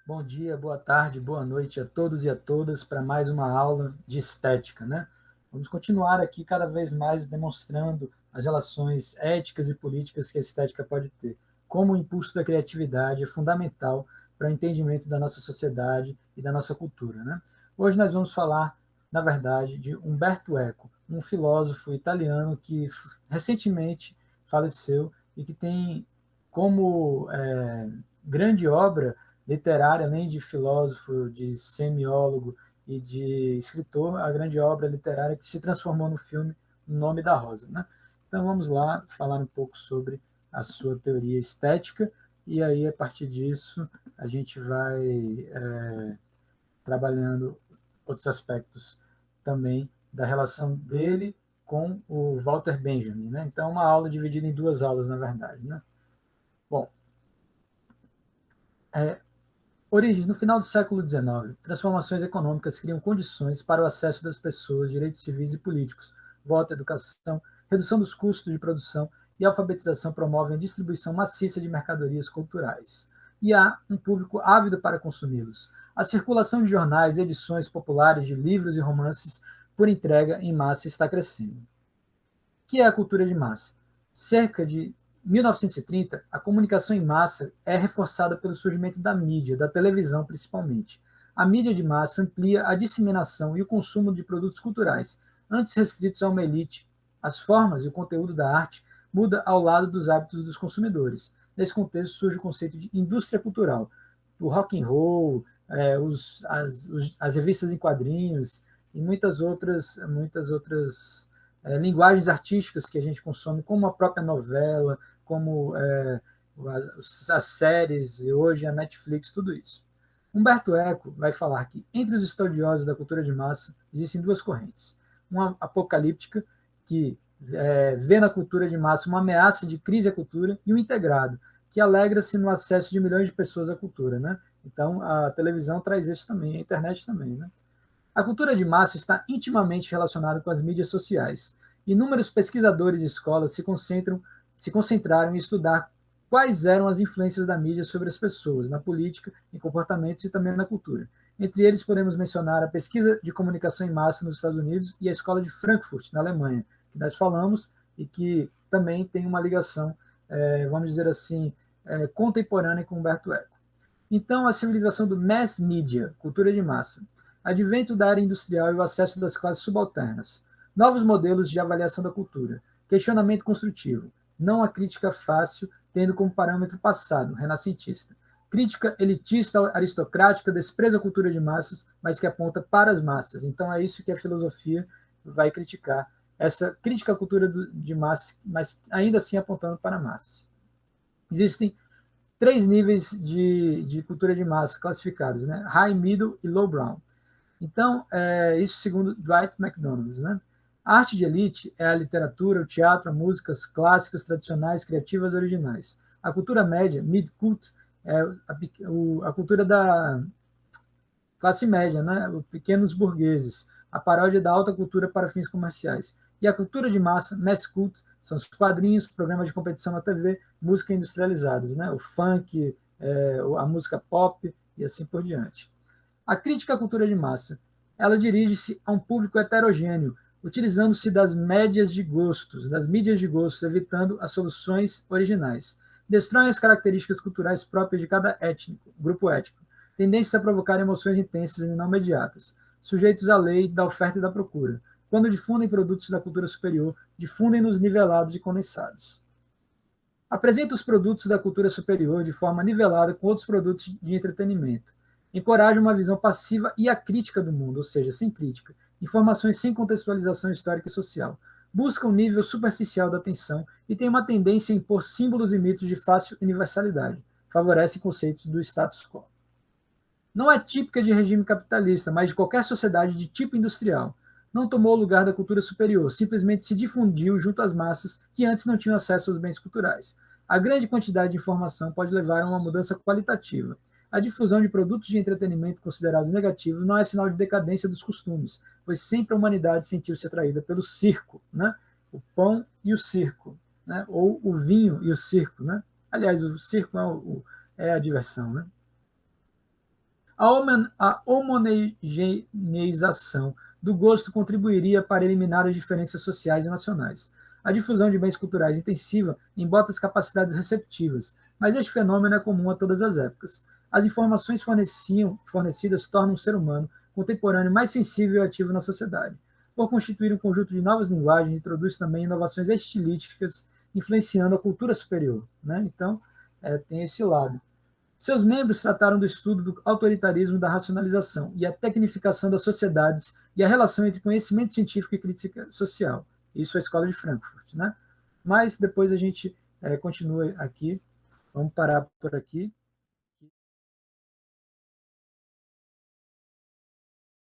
Bom dia, boa tarde, boa noite a todos e a todas para mais uma aula de estética, né? Vamos continuar aqui cada vez mais demonstrando as relações éticas e políticas que a estética pode ter. Como o impulso da criatividade é fundamental para o entendimento da nossa sociedade e da nossa cultura, né? Hoje nós vamos falar, na verdade, de Umberto Eco, um filósofo italiano que recentemente faleceu e que tem como grande obra literária, além de filósofo, de semiólogo e de escritor, a grande obra literária que se transformou no filme O Nome da Rosa. Né? Então vamos lá falar um pouco sobre a sua teoria estética e aí a partir disso a gente vai trabalhando outros aspectos também da relação dele com o Walter Benjamin. Né? Então uma aula dividida em duas aulas, na verdade. Né? Bom, Origens: no final do século XIX, transformações econômicas criam condições para o acesso das pessoas, direitos civis e políticos, voto, educação, redução dos custos de produção e alfabetização promovem a distribuição maciça de mercadorias culturais. E há um público ávido para consumi-los. A circulação de jornais e edições populares de livros e romances por entrega em massa está crescendo. O que é a cultura de massa? Cerca de 1930, a comunicação em massa é reforçada pelo surgimento da mídia, da televisão principalmente. A mídia de massa amplia a disseminação e o consumo de produtos culturais, antes restritos a uma elite. As formas e o conteúdo da arte muda ao lado dos hábitos dos consumidores. Nesse contexto surge o conceito de indústria cultural, o rock and roll, as revistas em quadrinhos e muitas outras linguagens artísticas que a gente consome, como a própria novela, como as séries, e hoje a Netflix, tudo isso. Humberto Eco vai falar que, entre os estudiosos da cultura de massa, existem duas correntes. Uma apocalíptica, que vê na cultura de massa uma ameaça de crise à cultura, e um integrado, que alegra-se no acesso de milhões de pessoas à cultura. Né? Então, a televisão traz isso também, a internet também. Né? A cultura de massa está intimamente relacionada com as mídias sociais. Inúmeros pesquisadores e escolas se concentraram em estudar quais eram as influências da mídia sobre as pessoas, na política, em comportamentos e também na cultura. Entre eles, podemos mencionar a pesquisa de comunicação em massa nos Estados Unidos e a escola de Frankfurt, na Alemanha, que nós falamos e que também tem uma ligação, vamos dizer assim, contemporânea com Humberto Eco. Então, a civilização do mass media, cultura de massa, advento da área industrial e o acesso das classes subalternas, novos modelos de avaliação da cultura, questionamento construtivo, não a crítica fácil, tendo como parâmetro passado, renascentista, crítica elitista, aristocrática, desprezo à cultura de massas, mas que aponta para as massas. Então é isso que a filosofia vai criticar, essa crítica à cultura de massas, mas ainda assim apontando para massas. Existem três níveis de cultura de massa classificados, né? High, Middle e Low Brown. Então, isso segundo Dwight McDonald. Né? A arte de elite é a literatura, o teatro, as músicas clássicas, tradicionais, criativas e originais. A cultura média, mid-cult, é a cultura da classe média, né? Os pequenos burgueses. A paródia da alta cultura para fins comerciais. E a cultura de massa, mass cult, são os quadrinhos, programas de competição na TV, música industrializados, né? O funk, a música pop e assim por diante. A crítica à cultura de massa, ela dirige-se a um público heterogêneo, utilizando-se das médias de gostos, das mídias de gostos, evitando as soluções originais. Destrói as características culturais próprias de cada grupo étnico, tendências a provocar emoções intensas e não imediatas, sujeitos à lei da oferta e da procura. Quando difundem produtos da cultura superior, difundem-nos nivelados e condensados. Apresenta os produtos da cultura superior de forma nivelada com outros produtos de entretenimento. Encoraja uma visão passiva e acrítica do mundo, ou seja, sem crítica. Informações sem contextualização histórica e social. Busca um nível superficial da atenção e tem uma tendência a impor símbolos e mitos de fácil universalidade. Favorece conceitos do status quo. Não é típica de regime capitalista, mas de qualquer sociedade de tipo industrial. Não tomou o lugar da cultura superior, simplesmente se difundiu junto às massas que antes não tinham acesso aos bens culturais. A grande quantidade de informação pode levar a uma mudança qualitativa. A difusão de produtos de entretenimento considerados negativos não é sinal de decadência dos costumes, pois sempre a humanidade sentiu-se atraída pelo circo, né? O pão e o circo, né? Ou o vinho e o circo. Né? Aliás, o circo é a diversão. Né? A homogeneização do gosto contribuiria para eliminar as diferenças sociais e nacionais. A difusão de bens culturais intensiva embota as capacidades receptivas, mas este fenômeno é comum a todas as épocas. As informações fornecidas tornam o ser humano contemporâneo mais sensível e ativo na sociedade. Por constituir um conjunto de novas linguagens, introduz também inovações estilísticas, influenciando a cultura superior. Né? Então, tem esse lado. Seus membros trataram do estudo do autoritarismo, da racionalização e a tecnificação das sociedades e a relação entre conhecimento científico e crítica social. Isso é a Escola de Frankfurt. Né? Mas depois a gente continua aqui. Vamos parar por aqui.